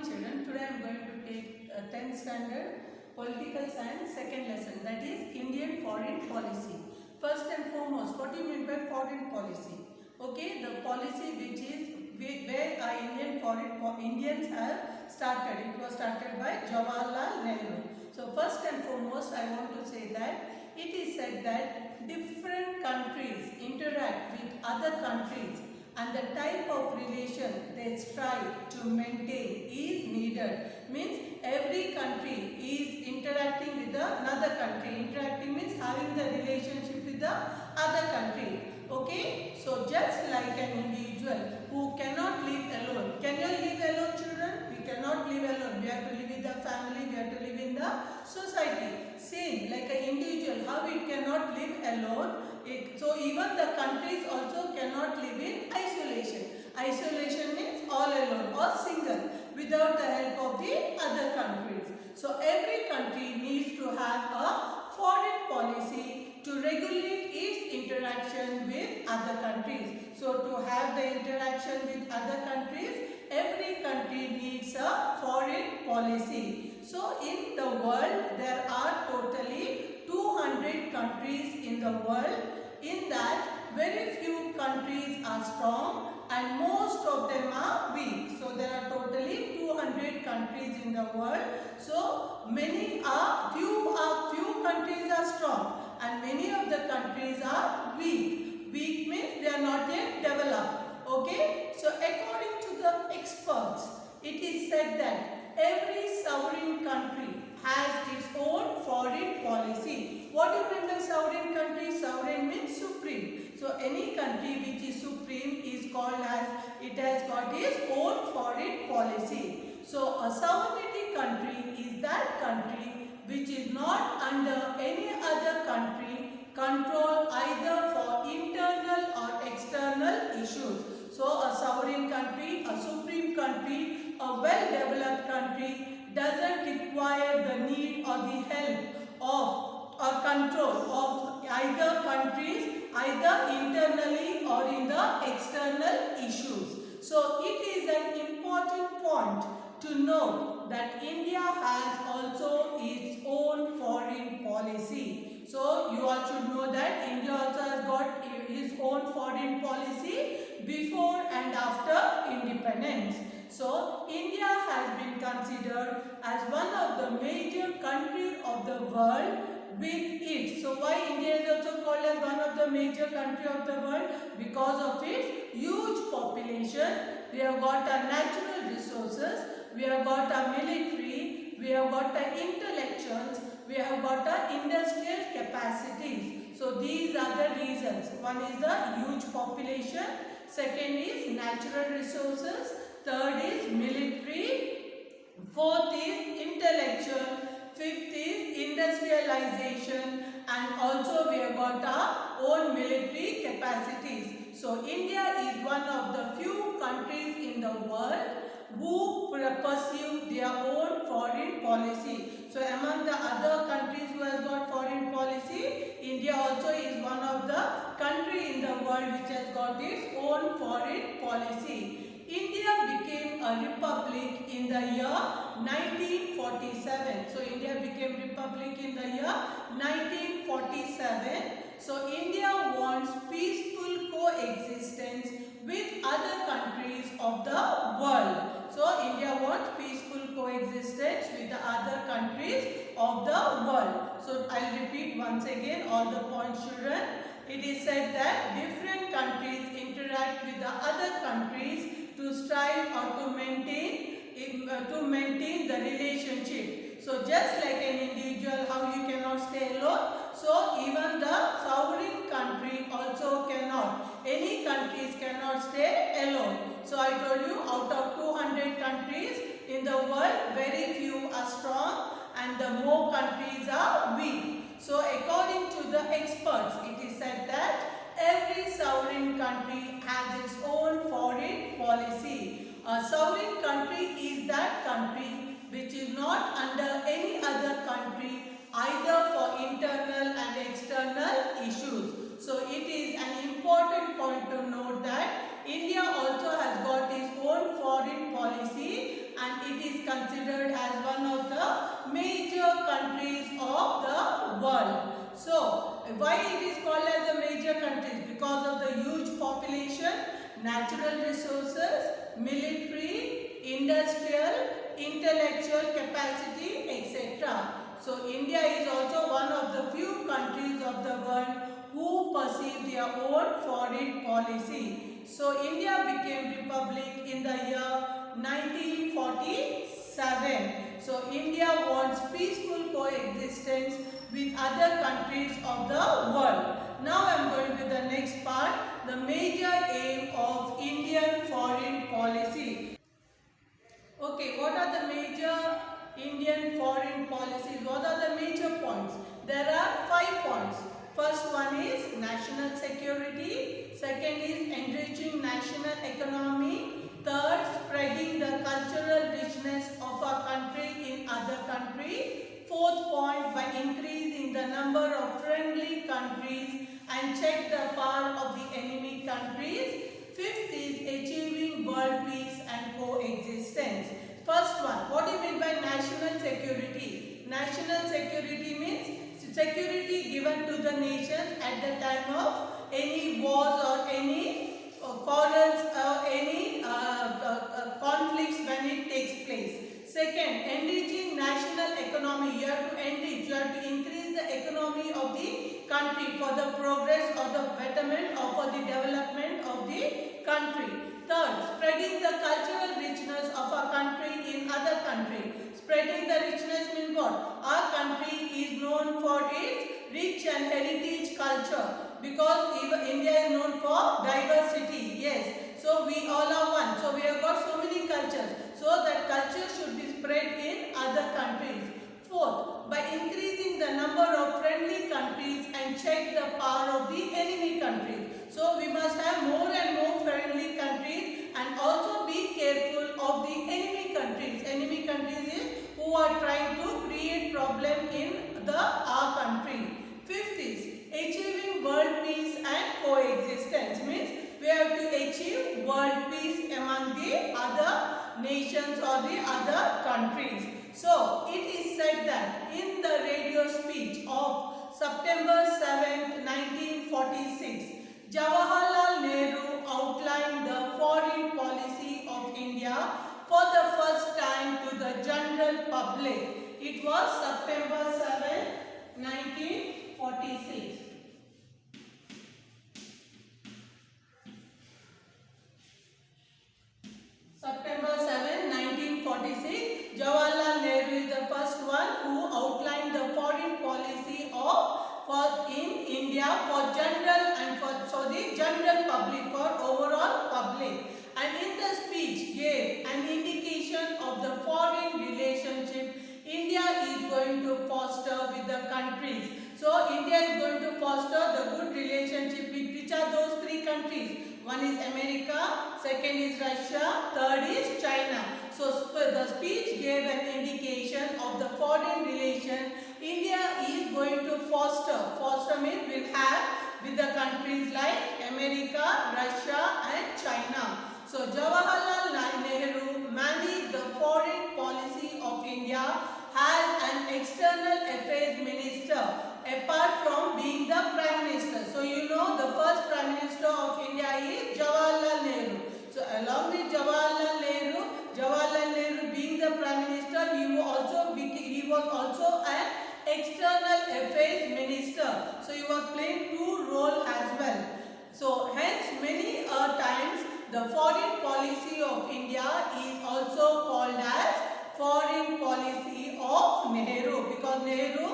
children. Today I am going to take 10th standard political science second lesson, that is Indian foreign policy. First and foremost, what do you mean by foreign policy? Okay, the policy which is where Indians have started. It was started by Jawaharlal Nehru. So first and foremost I want to say that it is said that different countries interact with other countries and the type of relation they strive to maintain is needed. Means every country is interacting with another country. Interacting means having the relationship with the other country. Okay, so just like an individual who cannot live alone. Can you live alone, children? We cannot live alone. We have to live with the family. We have to live in the society. Same like an individual, how it cannot live alone. So even the countries also cannot live in isolation. Isolation means all alone or single without the help of the other countries. So every country needs to have a foreign policy to regulate its interaction with other countries. So to have the interaction with other countries, every country needs a foreign policy. So in the world there are totally 200 countries in the world. In that, very few countries are strong and most of them are weak. So there are totally 200 countries in the world. So few countries are strong and many of the countries are weak. Weak means they are not yet developed. Okay. So according to the experts, it is said that every sovereign country has its own foreign policy. What do you mean by sovereign country? Sovereign means supreme. So any country which is supreme is called as it has got its own foreign policy. So a sovereignty country is that country which is not under any other country control either for internal or external issues. So a sovereign country, a supreme country, a well-developed country doesn't require the need or the help of or control of either countries, either internally or in the external issues. So it is an important point to know that India has also its own foreign policy. So you all should know that India also has got its own foreign policy before and after independence. So India has been considered as one of the major countries of the world with it. So why India is also called as one of the major countries of the world? Because of its huge population. We have got our natural resources, we have got our military, we have got our intellectuals, we have got our industrial capacities. So these are the reasons. One is the huge population, second is natural resources, third is military, fourth is intellectual, fifth is industrialization, and also we have got our own military capacities. So India is one of the few countries in the world who pursue their own foreign policy. So among the other countries who has got foreign policy, India also is one of the country in the world which has got its own foreign policy. India became a republic in the year 1947. So India became republic in the year 1947. So India wants peaceful coexistence with other countries of the world. So India wants peaceful coexistence with the other countries of the world. So I'll repeat once again all the points, children. It is said that different countries interact with the other countries to strive or to maintain the relationship. So just like an individual, how you cannot stay alone, so even the sovereign country also cannot. Any countries cannot stay alone. So I told you, out of 200 countries in the world, very few are strong and the more countries are weak. So according to the experts, it is said that every sovereign country has its own foreign policy. A sovereign country is that country which is not under any other country either for internal and external issues. So it is an important point to note that India also has got its own foreign policy and it is why it is called as the major countries? Because of the huge population, natural resources, military, industrial, intellectual capacity, etc. So India is also one of the few countries of the world who perceive their own foreign policy. So India became republic in the year 1947. So India wants peaceful coexistence with other countries of the world. Now I am going to the next part, the major aim of Indian foreign policy. Okay, what are the major Indian foreign policies? What are the major points? There are 5 points. First one is national security. Second is enriching national economy. Third, spreading the cultural richness of our country in other countries. Fourth point, by increasing the number of friendly countries and check the power of the enemy countries. Fifth is achieving world peace and coexistence. First one, what do you mean by national security? National security means security given to the nations at the time of any wars or any quarrels or any conflicts when it takes place. Second, enriching national economy. You have to enrich, you have to increase the economy of the country for the progress or the betterment or for the development of the country. Third, spreading the cultural richness of our country in other countries. Spreading the richness means what? Our country is known for its rich and heritage culture, because even India is known for diversity. Yes, so we all are one. So we have got so many cultures. So that culture should be spread in other countries. Fourth, by increasing the number of friendly countries and check the power of the enemy countries. So we must have more and more friendly countries and also be careful of the enemy countries. Enemy countries is who are trying to create problem in our country. Fifth is achieving world peace and coexistence. Means we have to achieve world peace among the other nations or the other countries. So it is said that in the radio speech of September 7th, 1946, Jawaharlal Nehru outlined the foreign policy of India for the first time to the general public. It was September 7th, 1946. September 7, 1946, Jawaharlal Nehru is the first one who outlined the foreign policy in India for general and for the general public, for overall public. And in the speech gave an indication of the foreign relationship India is going to foster with the countries. So India is going to foster the good relationship with which are those 3 countries? One is America, second is Russia, third is China. So the speech gave an indication of the foreign relation India is going to foster. Foster means will have with the countries like America, Russia and China. So Jawaharlal Nehru managed the foreign policy of India as an external affairs minister, apart from being the Prime Minister. So you know the first Prime Minister of India is Jawaharlal Nehru. So along with Jawaharlal Nehru being the Prime Minister, he was also an external affairs minister. So he was playing 2 roles as well. So hence many times the foreign policy of India is also called as foreign policy of Nehru, because Nehru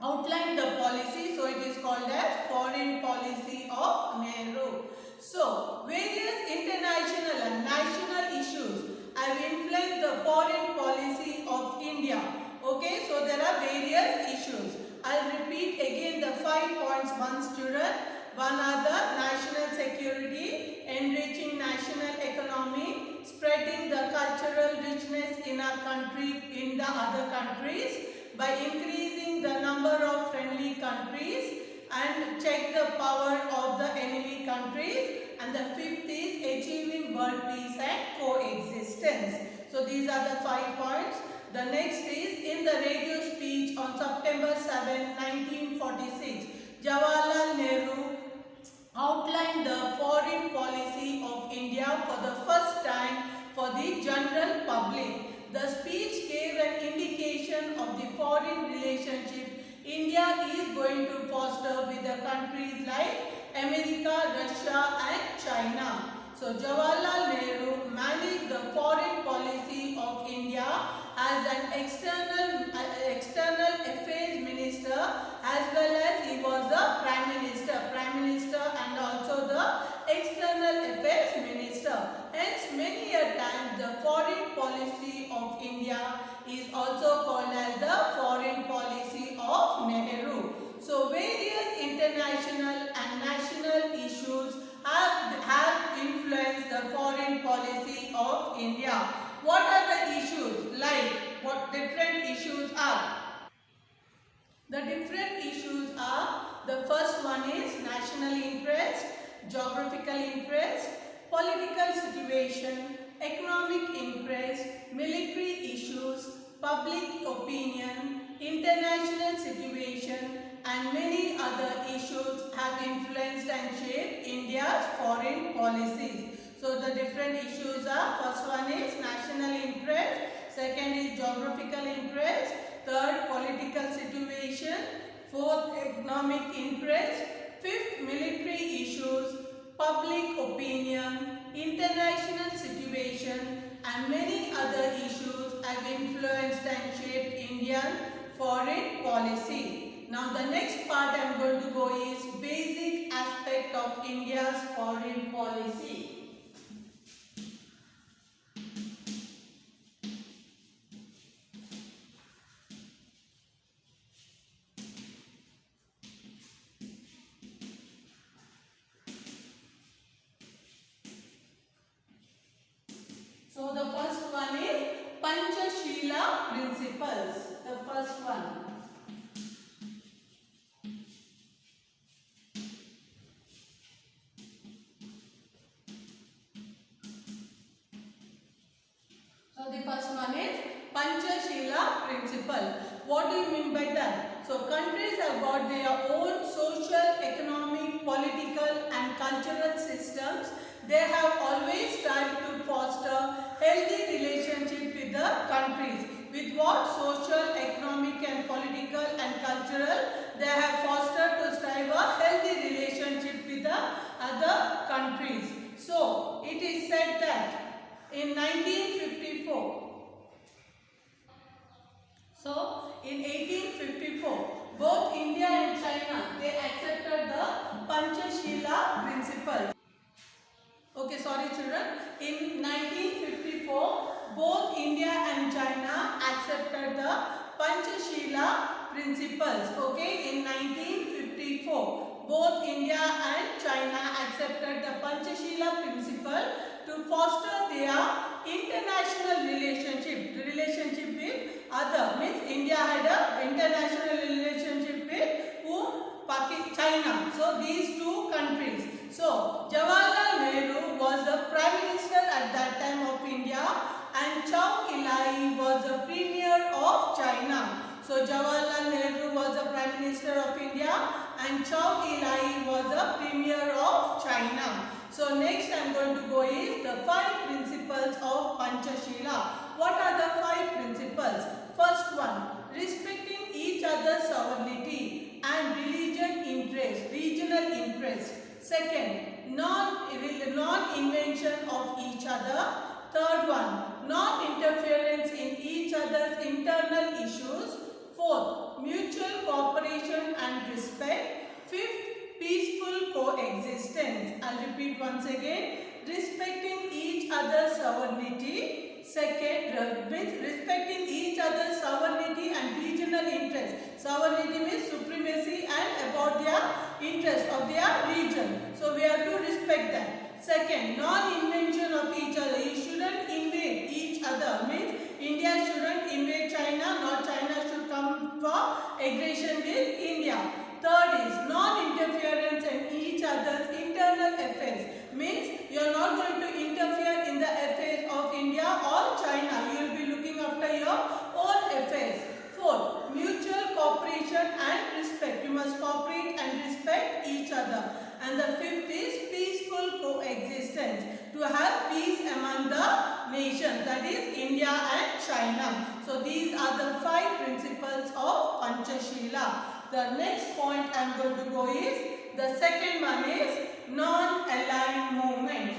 outlined the policy, so it is called as foreign policy of Nehru. So various international and national issues have influenced the foreign policy of India. Okay, so there are various issues. I'll repeat again the 5 points once, children. One are the national security, enriching national economy, spreading the cultural richness in our country in the other countries, by increasing the number of friendly countries and check the power of the enemy countries, and the 5th is achieving world peace and coexistence. So these are the 5 points. The next is in the radio speech on September 7, 1946. Jawaharlal Nehru outlined the foreign policy of India for the first time for the general public. The speech gave an indication of the foreign relationship India is going to foster with the countries like America, Russia and China. So Jawaharlal Nehru managed the foreign policy of India as an external affairs minister, as well as he was the prime minister and also the external affairs minister. Hence many a times the foreign policy of India is also called as the foreign policy of Nehru. So various international and national issues have influenced the foreign policy of India. What are the issues? Like what different issues are? The different issues are, the first one is national interest, geographical interest, political situation, economic interest, military issues, public opinion, international situation and many other issues have influenced and shaped India's foreign policies. So the different issues are, first one is national interest, second is geographical interest, third political situation, fourth economic interest, fifth military issues, public opinion, international situation and many other issues have influenced and shaped Indian foreign policy. Now the next part I am going to go is basic aspect of India's foreign policy. So the first one is Panchashila principles. The first one. So the first one is Panchashila principle. What do you mean by that? So countries have got their own social, economic, political and cultural systems. They have always strived to foster healthy relationship with the countries. With what? Social, economic and political and cultural, they have fostered to strive a healthy relationship with the other countries. So it is said that in 1954, so in 1854, both India and China, they accepted the Panchashila principle. Okay, sorry children. In 1954, both India and China accepted the Panchashila principles. Okay, in 1954, both India and China accepted the Panchashila principle to foster their international relationship. The relationship with other, means India had a international relationship with whom? China. So these two countries. So Jawaharlal Nehru was the Prime Minister at that time of India and Chow Enlai was the Premier of China. So Jawaharlal Nehru was the Prime Minister of India and Chow Enlai was the Premier of China. So next I am going to go is the 5 principles of Panchashila. What are the 5 principles? First one, respecting each other's sovereignty and regional interest. Second, non-invention of each other. Third one, non-interference in each other's internal issues. Fourth, mutual cooperation and respect. Fifth, peaceful coexistence. I'll repeat once again. Respecting each other's sovereignty. Second, respecting each other's sovereignty and regional interest. Sovereignty means supremacy and about their interest of their region. So we have to respect that. Second, non-invention of each other. You shouldn't invade each other. Means India shouldn't invade China, nor China should come for aggression with India. Third is non-interference in each other's internal affairs. Means you are not going to interfere in the affairs of India or China. You will be looking after your own affairs. Fourth, mutual cooperation and respect. You must cooperate and respect that is India and China. So these are the 5 principles of Panchashila. The next point I am going to go is, the second one is non-aligned movement.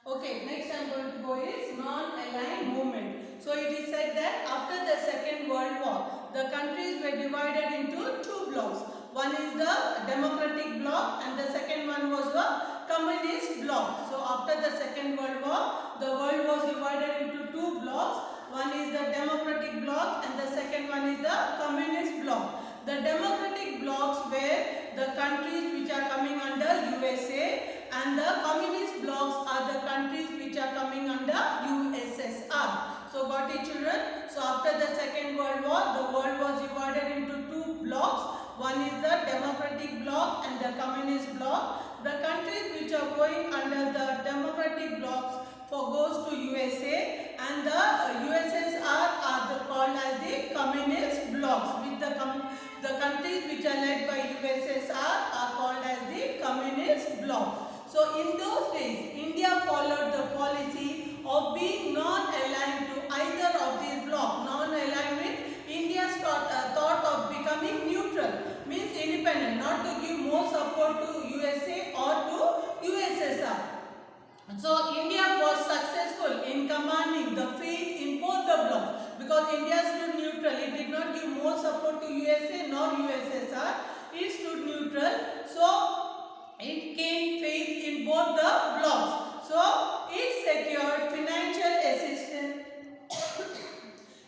Okay, next I am going to go is non-aligned movement. So it is said that after the Second World War, the countries were divided into 2 blocks. One is the democratic bloc and the second one was the communist bloc. So after the Second World War, the world was divided into 2 blocks. One is the democratic bloc and the second one is the communist bloc. The democratic blocs were the countries which are coming under USA, and the communist blocs are the countries which are coming under USSR. So got it, children? So after the Second World War, the world was divided into 2 blocks. One is the democratic bloc and the communist bloc. The countries which are going under the democratic blocs goes to USA, and the USSR are called as the communist blocs. With the countries which are led by USSR are called as the communist bloc. So in those days, India followed the policy of being non-aligned to either of these blocks. Non-aligned means India thought of becoming neutral, means independent, not to give more support to USA or to USSR. So India was successful in commanding the faith in both the blocks, because India stood neutral. It did not give more support to USA nor USSR. It stood neutral. So it gained faith in both the blocks. So it secured financial assistance.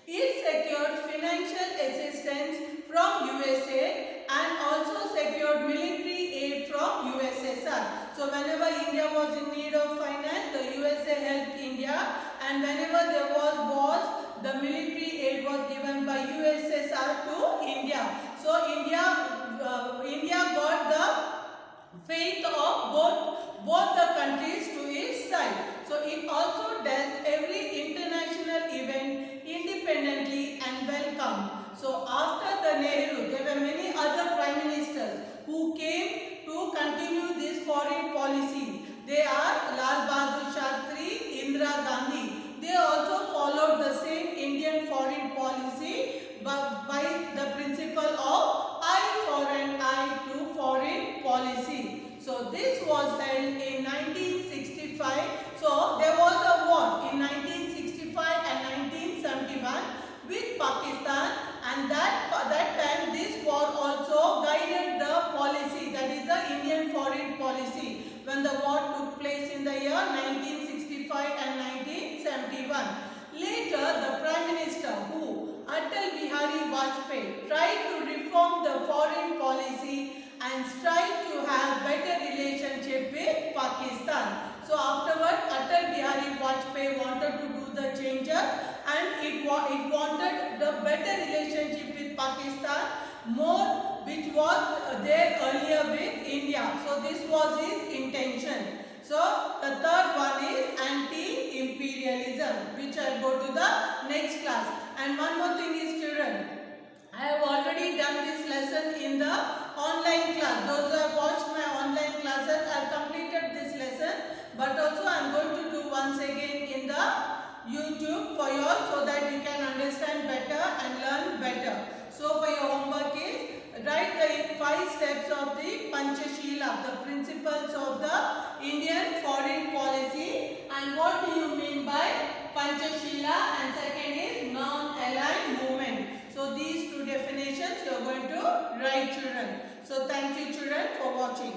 It secured financial assistance from USA and also secured military aid from USSR. So whenever India was in need of finance, the USA helped India, and whenever there was wars, the military aid was given by USSR to India. So India got the faith of both the countries to its side. So it also dealt every international event independently and welcomed. So after the Nehru, there were many other prime ministers who came to continue this foreign policy. They are Lal Bahadur Shastri, Indira Gandhi. They also followed the same Indian foreign policy by the principle of eye for an eye to foreign policy. So this was held in 1965. So there was a war in 1965 and 1971 with Pakistan, and that time this war also guided the policy, that is the Indian foreign policy, when the war took place in the year 1965 and 1971. Later, the Prime Minister, Atal Bihari Vajpayee, tried to reform the foreign policy and tried to have better relationship with Pakistan. So afterwards, Atal Bihari Vajpayee wanted to do the changes, and it wanted the better relationship with Pakistan more, which was there earlier with India. So this was his intention. So the third one is anti-imperialism, which I will go to the next class. And one more thing is, children, I have already done this lesson in the online class. Those who have watched my online classes, I have completed this lesson. But also I am going to do once again in the YouTube for you all, so that you can understand better and learn better. So for your homework is, write the 5 steps of the Panchashila, the principles of the Indian foreign policy, and what do you mean by Panchashila, and second is non-aligned movement. So these 2 definitions you are going to write, children. So thank you, children, for watching.